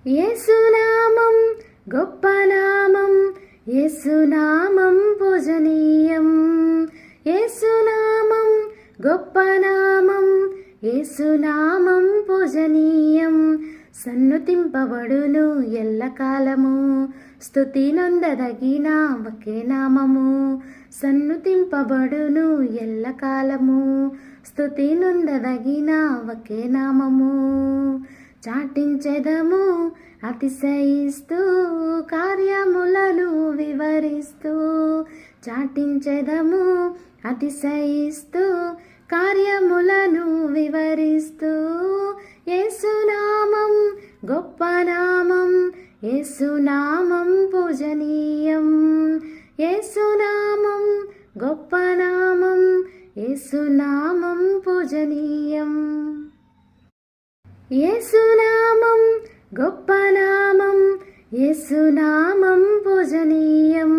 యేసునామం గొప్ప నామం, యేసునామం పూజనీయం. యేసునామం గొప్ప నామం, యేసునామం పూజనీయం. సన్నుతింపబడును ఎల్లకాలము, స్తుతి నొందదగిన ఒకే నామము. సన్నుతింపబడును ఎల్లకాలము, స్తుతి నొందదగిన ఒకే నామము. చాటించెదము అతిశయిస్తూ కార్యములను వివరిస్తూ, చాటించెదము అతిశయిస్తూ కార్యములను వివరిస్తూ. యేసునామం గొప్ప నామం, యేసునామం పూజనీయం. యేసునామం గొప్ప నామం, యేసునామం పూజనీయం. యేసునామం గొప్ప నామం, యేసునామం పూజనీయం.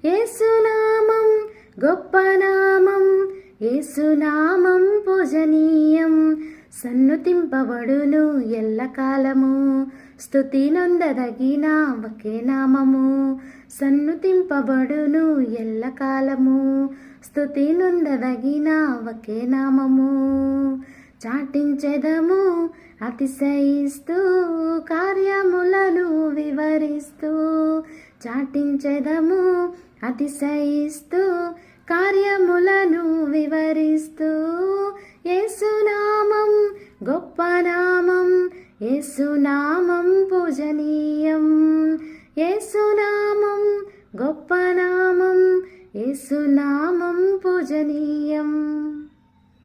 యేసునామం గొప్ప నామం, యేసునామం పూజనీయం. సన్నుతింపబడును ఎల్లకాలము, స్తుతి నొందదగిన ఒకే నామము. సన్నుతింపబడును ఎల్లకాలము, స్తుతి నొందదగిన ఒకే నామము. చాటించెదము అతిశయిస్తూ కార్యములను వివరిస్తూ, చాటించెదము అతిశయిస్తూ కార్యములను వివరిస్తూ. యేసునామం గొప్ప నామం, యేసునామం పూజనీయం. యేసునామం గొప్ప నామం, యేసునామం పూజనీయం.